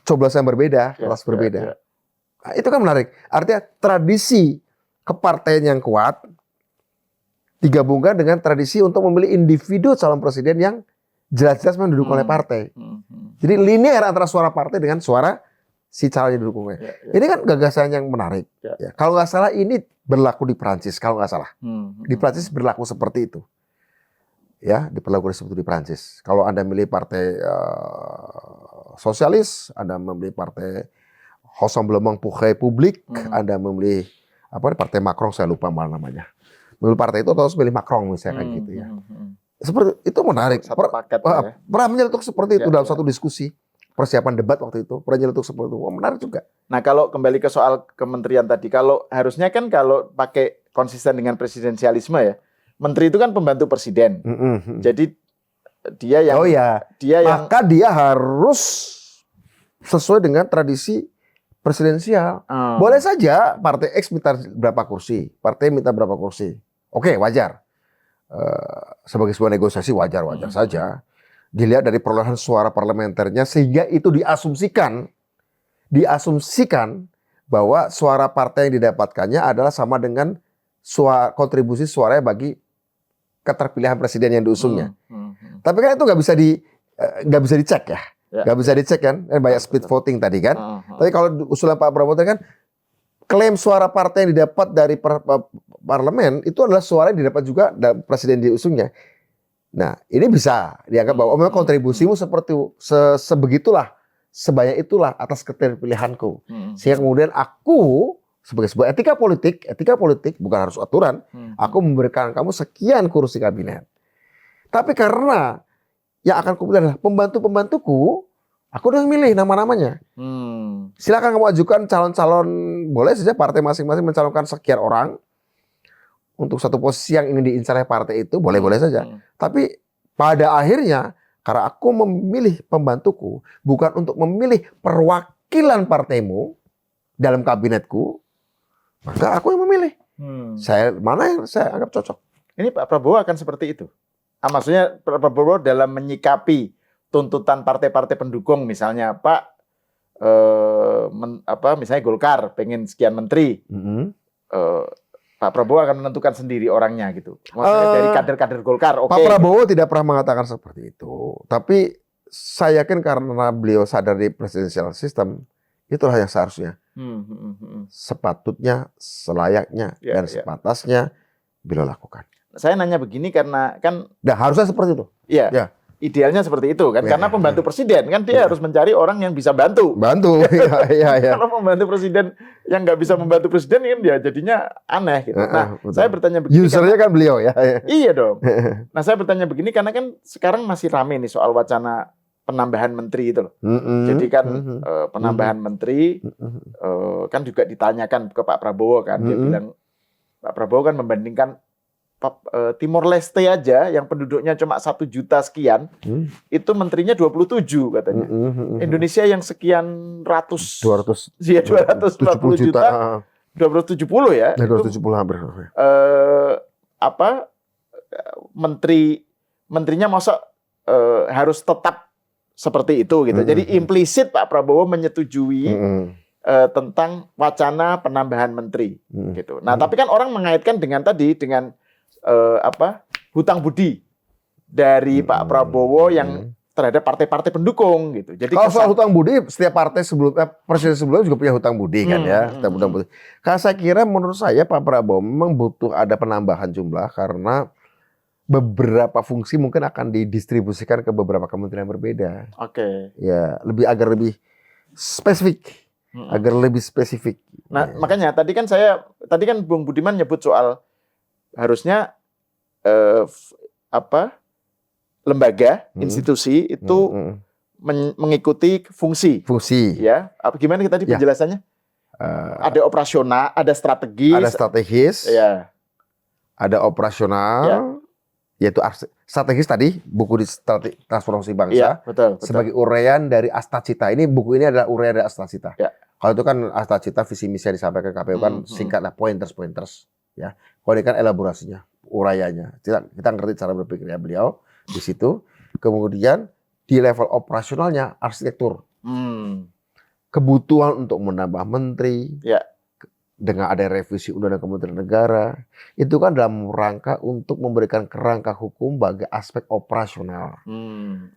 coblosan yang berbeda, kelas berbeda. Nah, itu kan menarik. Artinya tradisi kepartaian yang kuat digabungkan dengan tradisi untuk memilih individu calon presiden yang jelas-jelas mendukung oleh partai. Jadi linear antara suara partai dengan suara si calon yang didukungnya. Ini kan gagasan yang menarik. Ya, kalau nggak salah ini berlaku di Prancis, kalau nggak salah. Di Prancis berlaku seperti itu. Ya, diperlakukan seperti itu di Prancis. Kalau Anda milih partai sosialis, Anda memilih partai Rassemblement pour République, Anda memilih partai Macron, saya lupa mana namanya. Memilih partai itu atau milih Macron misalnya kan gitu ya. Seperti itu menarik. Pernah menyeletuk seperti itu dalam satu diskusi. Persiapan debat waktu itu, pernah nyeletuk seperti itu. Menarik juga. Nah, kalau kembali ke soal kementerian tadi, kalau harusnya kan kalau pakai konsisten dengan presidensialisme ya, menteri itu kan pembantu presiden. Jadi dia yang maka dia harus sesuai dengan tradisi presidensial. Boleh saja partai X minta berapa kursi, partai minta berapa kursi. Oke, wajar. Sebagai sebuah negosiasi wajar-wajar saja. Dilihat dari perolehan suara parlementernya sehingga itu diasumsikan bahwa suara partai yang didapatkannya adalah sama dengan kontribusi suaranya bagi keterpilihan presiden yang diusungnya. Tapi kan itu nggak bisa dicek ya. Nggak bisa dicek kan, banyak split voting tadi kan. Tapi kalau usulan Pak Prabowo kan, klaim suara partai yang didapat dari parlemen itu adalah suara yang didapat juga dari presiden diusungnya. Nah, ini bisa dianggap bahwa memang kontribusimu seperti sebegitulah, sebanyak itulah atas keterpilihanku. Sehingga kemudian aku sebagai sebuah etika politik bukan harus aturan, aku memberikan kamu sekian kursi kabinet. Tapi karena yang akan kupilih adalah pembantu-pembantuku, aku udah milih nama-namanya. Silakan kamu ajukan calon-calon, boleh saja partai masing-masing mencalonkan sekian orang untuk satu posisi yang ingin diincar oleh partai itu, boleh-boleh saja. Tapi pada akhirnya, karena aku memilih pembantuku, bukan untuk memilih perwakilan partaimu dalam kabinetku, maka aku yang memilih. Mana yang saya anggap cocok. Ini Pak Prabowo akan seperti itu. Maksudnya Pak Prabowo dalam menyikapi tuntutan partai-partai pendukung, misalnya Pak, misalnya Golkar pengen sekian menteri, Pak Prabowo akan menentukan sendiri orangnya gitu. Maksudnya dari kader-kader Golkar. Pak Prabowo tidak pernah mengatakan seperti itu. Tapi saya yakin karena beliau sadar di presidensial system, itulah yang seharusnya. Sepatutnya, selayaknya, dan sepatasnya beliau lakukan. Saya nanya begini karena kan... harusnya seperti itu. Iya. Idealnya seperti itu kan, karena pembantu presiden kan dia harus mencari orang yang bisa bantu. Kalau pembantu presiden yang nggak bisa membantu presiden kan dia jadinya aneh gitu. Nah, saya bertanya begini. Usernya kan beliau ya. Iya dong. Nah, saya bertanya begini karena kan sekarang masih rame nih soal wacana penambahan menteri itu loh. Jadi kan penambahan menteri kan juga ditanyakan ke Pak Prabowo kan, dia bilang Pak Prabowo kan membandingkan Timor Leste aja yang penduduknya cuma 1 juta sekian, itu menterinya 27 katanya. Indonesia yang sekian 240 juta, 270 ya. 270 hampir. Menteri menterinya masa harus tetap seperti itu gitu. Jadi implisit Pak Prabowo menyetujui tentang wacana penambahan menteri gitu. Nah, tapi kan orang mengaitkan dengan hutang budi dari Pak Prabowo yang terhadap partai-partai pendukung gitu. Jadi kalau soal hutang budi, setiap partai presiden sebelumnya juga punya hutang budi kan ya. Hutang budi. Karena saya kira menurut saya Pak Prabowo memang butuh ada penambahan jumlah karena beberapa fungsi mungkin akan didistribusikan ke beberapa kementerian berbeda. Oke. Ya, agar lebih spesifik. Agar lebih spesifik. Nah, makanya tadi kan Bung Budiman nyebut soal harusnya lembaga, institusi itu mengikuti fungsi. Ya, gimana tadi penjelasannya? Ada operasional, ada strategis. Ada strategis. Ya. Ada operasional. Ya. Yaitu strategis tadi, buku di transformasi bangsa. Ya, betul. Sebagai uraian dari Astacita. Buku ini adalah uraian dari Astacita. Ya. Kalau itu kan Astacita, visi misi yang disampaikan KPU kan singkatlah pointers. Ya. Kalau ini kan elaborasinya, uraiannya. Kita ngerti cara berpikirnya beliau di situ. Kemudian di level operasionalnya arsitektur. Kebutuhan untuk menambah menteri. Ya. Dengan ada revisi Undang-Undang Kementerian Negara, itu kan dalam rangka untuk memberikan kerangka hukum bagi aspek operasional.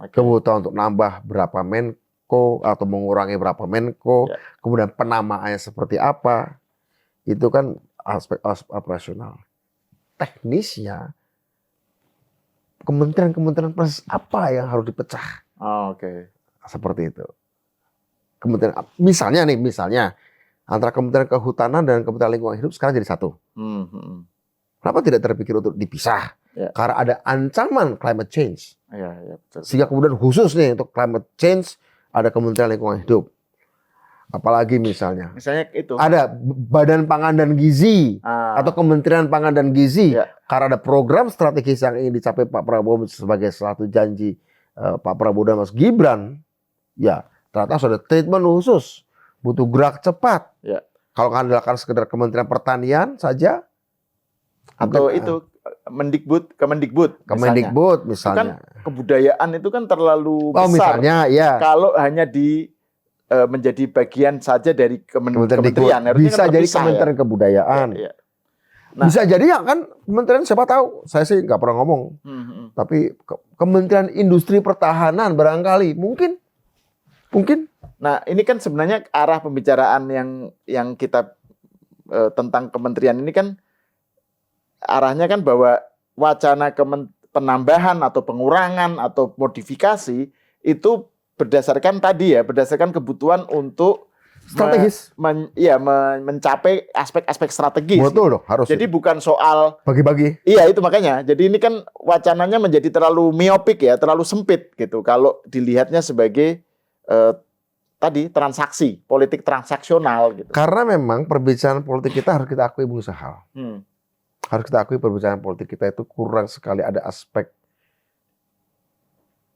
Kebutuhan untuk nambah berapa menko atau mengurangi berapa menko, kemudian penamaannya seperti apa, itu kan aspek operasional. Teknisnya, kementerian-kementerian apa yang harus dipecah? Seperti itu. Kementerian, misalnya. Antara Kementerian Kehutanan dan Kementerian Lingkungan Hidup sekarang jadi satu. Kenapa tidak terpikir untuk dipisah? Ya. Karena ada ancaman climate change. Betul. Sehingga kemudian khusus nih untuk climate change ada Kementerian Lingkungan Hidup. Apalagi misalnya itu ada Badan Pangan dan Gizi atau Kementerian Pangan dan Gizi. Ya. Karena ada program strategis yang ingin dicapai Pak Prabowo sebagai satu janji Pak Prabowo dan Mas Gibran. Ya, ternyata sudah treatment khusus. Butuh gerak cepat. Ya. Kalau dilakukan sekedar Kementerian Pertanian saja, atau itu Kemendikbud misalnya. Itu kan kebudayaan itu kan terlalu besar. Misalnya, ya. Kalau hanya menjadi bagian saja dari kementerian, bisa jadi Kementerian Kebudayaan. Ya. Nah, bisa jadi ya kan Kementerian siapa tahu. Saya sih nggak pernah ngomong. Tapi Kementerian Industri Pertahanan barangkali mungkin. Nah, ini kan sebenarnya arah pembicaraan yang kita tentang kementerian ini kan arahnya kan bahwa wacana penambahan atau pengurangan atau modifikasi itu berdasarkan kebutuhan untuk strategis. Mencapai aspek-aspek strategis. Betul dong, harus. Jadi bukan soal bagi-bagi. Iya, itu makanya. Jadi ini kan wacananya menjadi terlalu miopik ya, terlalu sempit gitu kalau dilihatnya sebagai transaksi, politik transaksional gitu. Karena memang perbicaraan politik kita harus kita akui Bung Sahal. Harus kita akui perbicaraan politik kita itu kurang sekali ada aspek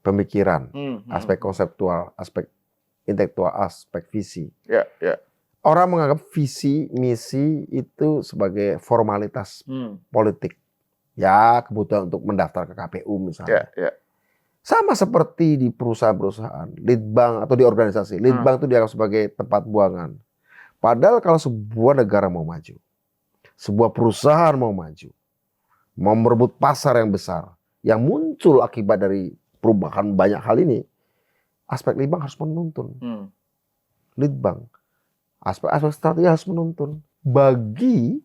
pemikiran, aspek konseptual, aspek intelektual, aspek visi. Ya. Orang menganggap visi, misi itu sebagai formalitas politik. Ya, kebutuhan untuk mendaftar ke KPU misalnya. Ya. Sama seperti di perusahaan-perusahaan, litbang atau di organisasi. Litbang itu dianggap sebagai tempat buangan. Padahal kalau sebuah negara mau maju, sebuah perusahaan mau maju, mau merebut pasar yang besar, yang muncul akibat dari perubahan banyak hal ini, aspek litbang harus menuntun. Litbang, aspek strategi harus menuntun. Bagi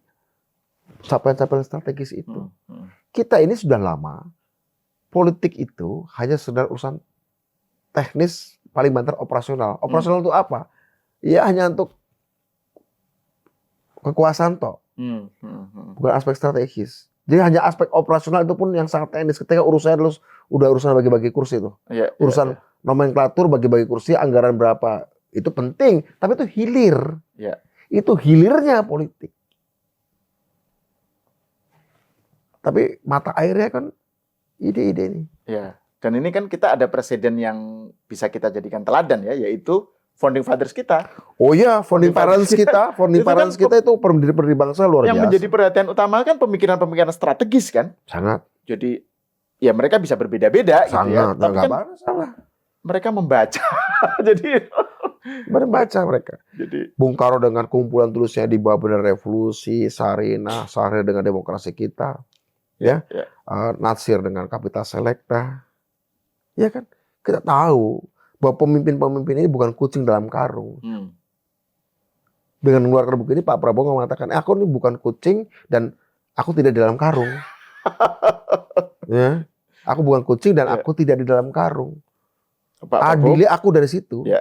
capaian-capaian strategis itu, kita ini sudah lama. Politik itu hanya sekedar urusan teknis, paling banter operasional. Operasional itu apa? Ya hanya untuk kekuasaan toh. Bukan aspek strategis. Jadi hanya aspek operasional itu pun yang sangat teknis. Ketika urusannya udah urusan bagi-bagi kursi itu. Urusan nomenklatur, bagi-bagi kursi, anggaran berapa. Itu penting, tapi itu hilir. Itu hilirnya politik. Tapi mata airnya kan ide-ide ini. Ya, dan ini kan kita ada presiden yang bisa kita jadikan teladan ya, yaitu founding fathers kita. Oh iya, founding parents kita itu pendiri bangsa luar biasa. Yang menjadi perhatian utama kan pemikiran-pemikiran strategis kan. Sangat. Jadi ya mereka bisa berbeda-beda gitu ya. Sangat, Tapi nggak kan salah. mereka membaca. Jadi Baca mereka. jadi Bung Karno dengan kumpulan tulisnya di bawah Bendera Revolusi, Sarinah, Sahrir dengan Demokrasi Kita, ya, Natsir dengan Kapital Selekta, ya kan? Kita tahu bahwa pemimpin-pemimpin ini bukan kucing dalam karung. Dengan mengeluarkan buku ini, Pak Prabowo mengatakan, aku ini bukan kucing dan aku tidak di dalam karung. Ya, aku bukan kucing dan aku tidak di dalam karung. Adili aku dari situ. Ya.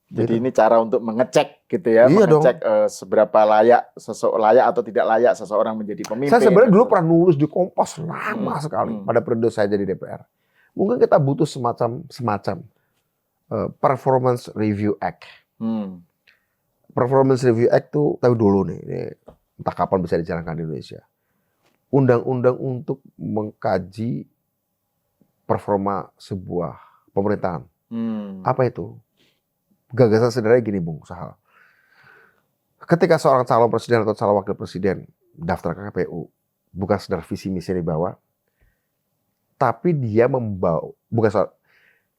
Jadi ini cara untuk mengecek gitu ya, iya mengecek seberapa layak atau tidak layak seseorang menjadi pemimpin. Saya sebenarnya dulu pernah nulis di Kompas lama sekali pada periode saya jadi DPR. Mungkin kita butuh semacam Performance Review Act. Performance Review Act tuh tahu dulu nih, entah kapan bisa dijalankan di Indonesia. Undang-undang untuk mengkaji performa sebuah pemerintahan. Apa itu? Gagasan sederhana gini, Bung Sahal. Ketika seorang calon presiden atau calon wakil presiden daftar ke KPU, bukan sekedar visi misi yang dibawa, tapi dia membawa,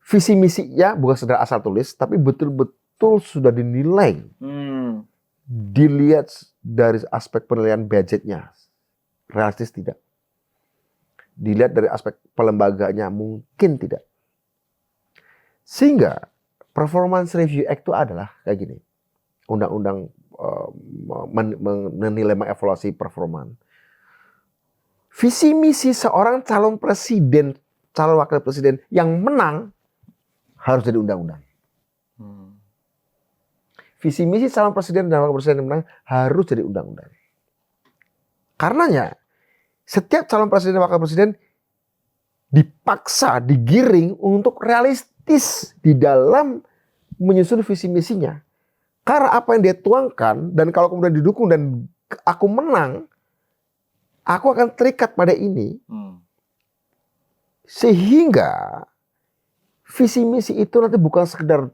visi misinya bukan sekedar asal tulis, tapi betul-betul sudah dinilai, dilihat dari aspek penilaian budgetnya, realistis tidak, dilihat dari aspek pelembagaannya mungkin tidak, sehingga Performance Review Act itu adalah kayak gini, undang-undang menilai mengevaluasi performa. Visi misi seorang calon presiden, calon wakil presiden yang menang harus jadi undang-undang. Visi misi calon presiden dan wakil presiden yang menang harus jadi undang-undang. Karenanya setiap calon presiden dan wakil presiden dipaksa, digiring untuk realistis di dalam menyusun visi misinya. Karena apa yang dia tuangkan dan kalau kemudian didukung dan aku menang, aku akan terikat pada ini. Sehingga visi misi itu nanti bukan sekedar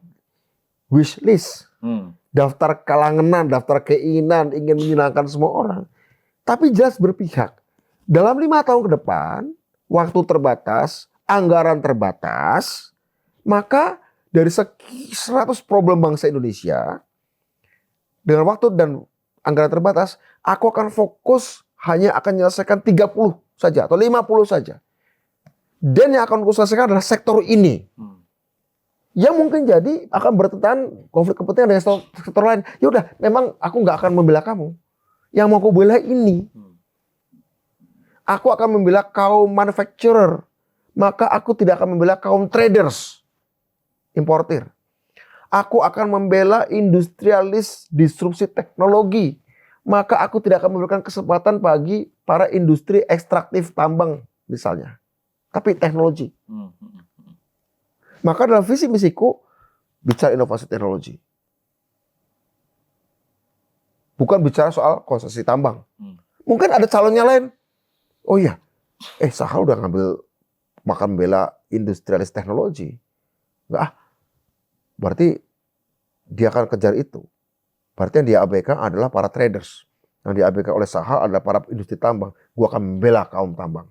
wish list, daftar kalangan, daftar keinginan, ingin menyenangkan semua orang. Tapi jelas berpihak. Dalam 5 tahun ke depan, waktu terbatas, anggaran terbatas, maka dari 100 problem bangsa Indonesia, dengan waktu dan anggaran terbatas, aku akan fokus hanya akan menyelesaikan 30 saja atau 50 saja. Dan yang akan aku selesaikan adalah sektor ini. Yang mungkin jadi akan bertentangan konflik kepentingan dengan sektor lain. Ya udah, memang aku nggak akan membela kamu. Yang mau aku bela ini. Aku akan membela kaum manufacturer. Maka aku tidak akan membela kaum traders, importir. Aku akan membela industrialis disrupsi teknologi. Maka aku tidak akan memberikan kesempatan bagi para industri ekstraktif tambang misalnya. Tapi teknologi. Maka dalam visi misiku bicara inovasi teknologi. Bukan bicara soal konsesi tambang. Mungkin ada calonnya lain. Oh iya, Sahal udah makan bela industrialis teknologi. Enggak, berarti dia akan kejar itu. Berarti yang diabaikan adalah para traders. Yang diabaikan oleh Sahal adalah para industri tambang. Gua akan membela kaum tambang.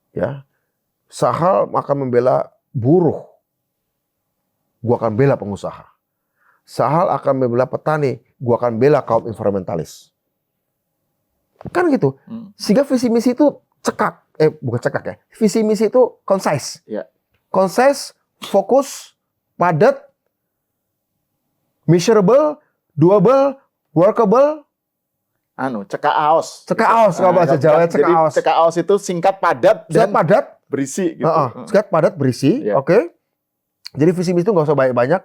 Ya, Sahal akan membela buruh. Gua akan bela pengusaha. Sahal akan membela petani. Gua akan bela kaum environmentalis. Kan gitu. Sehingga visi misi itu bukan cekak ya. Visi misi itu concise. Concise, fokus, padat, measurable, doable, workable. Cekaos. Cekaos kalau bahasa Jawa cekaos. Cekaos itu singkat, padat, dan padat, berisi. Gitu. Singkat, padat, berisi. Oke. Jadi visi misi itu nggak usah banyak-banyak.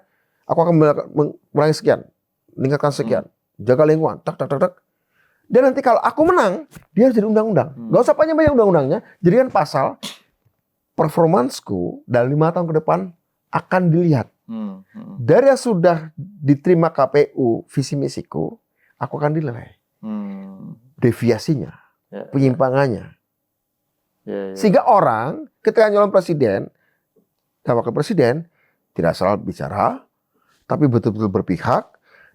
Aku akan mengurangi sekian, meningkatkan sekian, jaga lingkungan, tak. Dan nanti kalau aku menang, dia harus jadi undang-undang. Gak usah banyak-banyak undang-undangnya. Jadikan pasal performansku dalam 5 tahun ke depan akan dilihat. Dari yang sudah diterima KPU visi misiku, aku akan dinilai. Deviasinya, penyimpangannya. Sehingga orang ketika nyalon presiden dan wakil presiden tidak salah bicara, tapi betul-betul berpihak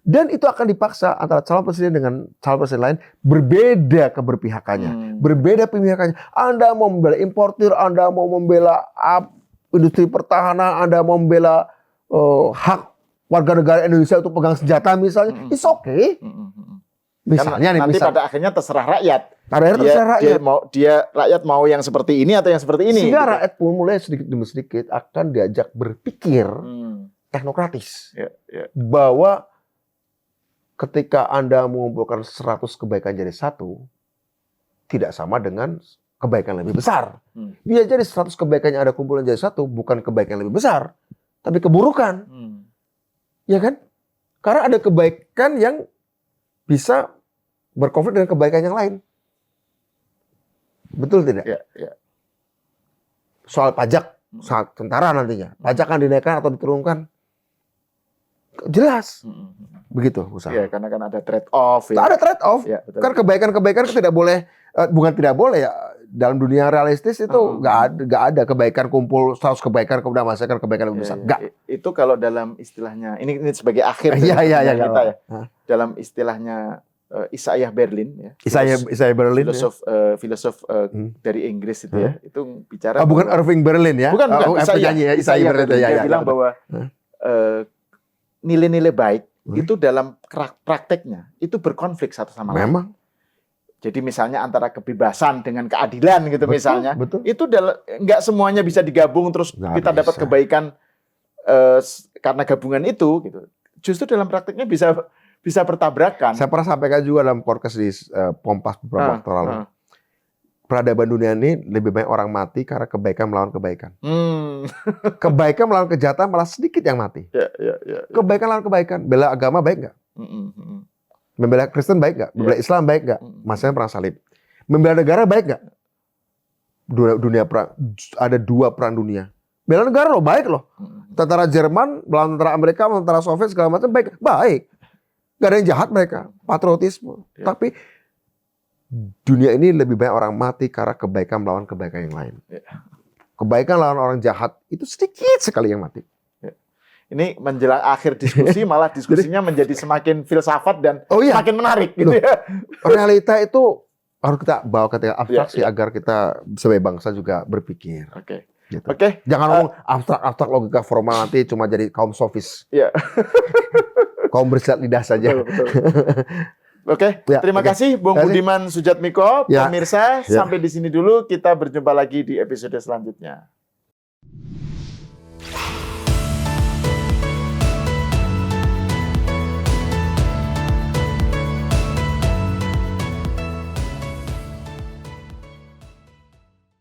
Dan itu akan dipaksa antara calon presiden dengan calon presiden lain berbeda keberpihakannya, berbeda pemihakannya. Anda mau membela importir, Anda mau membela industri pertahanan, Anda mau membela hak warga negara Indonesia untuk pegang senjata misalnya, it's okay. Misalnya kan nanti pada akhirnya terserah rakyat. Rakyat mau yang seperti ini atau yang seperti ini. Sehingga gitu. rakyat pun mulai sedikit demi sedikit akan diajak berpikir teknokratis. Bahwa ketika Anda mengumpulkan 100 kebaikan jadi satu, tidak sama dengan kebaikan lebih besar. Bisa jadi 100 kebaikan yang Anda kumpulkan jadi satu, bukan kebaikan lebih besar, tapi keburukan. Ya kan? Karena ada kebaikan yang bisa berkonflik dengan kebaikan yang lain. Betul tidak? Soal pajak, soal tentara nantinya. Pajak akan dinaikkan atau diturunkan. Jelas. Begitu usaha. Ya, karena kan ada trade off. Ya. Ada trade off. Ya, betul. Kan kebaikan-kebaikan tidak boleh, bukan tidak boleh ya. Dalam dunia realistis itu nggak ada kebaikan kumpul 100 kebaikan kemudian menghasilkan kebaikan lebih besar. Nggak. Itu kalau dalam istilahnya, ini sebagai akhir kita ya. Dalam istilahnya Isaiah Berlin ya. Isaiah Berlin. Filosof dari Inggris itu ya. Itu bicara. Bukan Irving Berlin ya. Bukan. Isaiah Berlin. Dia bilang bahwa nilai-nilai baik itu dalam prakteknya itu berkonflik satu sama lain. Memang. Jadi misalnya antara kebebasan dengan keadilan gitu misalnya. Betul. Itu nggak semuanya bisa digabung terus kita dapat kebaikan karena gabungan itu gitu. Justru dalam prakteknya bisa bertabrakan. Saya pernah sampaikan juga dalam podcast di Kompas beberapa waktu lalu. Peradaban dunia ini lebih banyak orang mati karena kebaikan melawan kebaikan. Kebaikan melawan kejahatan malah sedikit yang mati. Kebaikan lawan kebaikan. Bela agama baik nggak? Membela Kristen baik nggak? Membela Islam baik nggak? Masanya perang salib. Membela negara baik nggak? Dunia perang, ada 2 perang dunia. Bela negara loh, baik loh. Tentara Jerman melawan tentara Amerika, melawan tentara Soviet segala macam baik. Gak ada yang jahat mereka, patriotisme. Tapi dunia ini lebih banyak orang mati karena kebaikan melawan kebaikan yang lain. Kebaikan lawan orang jahat itu sedikit sekali yang mati. Ini menjelang akhir diskusi, malah diskusinya menjadi semakin filsafat dan semakin menarik gitu ya. Realita itu harus kita bawa ke tingkat abstraksi agar kita sebagai bangsa juga berpikir. Gitu. Jangan ngomong abstrak logika formal, nanti cuma jadi kaum sofis. Kaum bersilat lidah saja. Betul. Terima kasih Bung Budiman Sujatmiko. Pemirsa, sampai di sini dulu, kita berjumpa lagi di episode selanjutnya.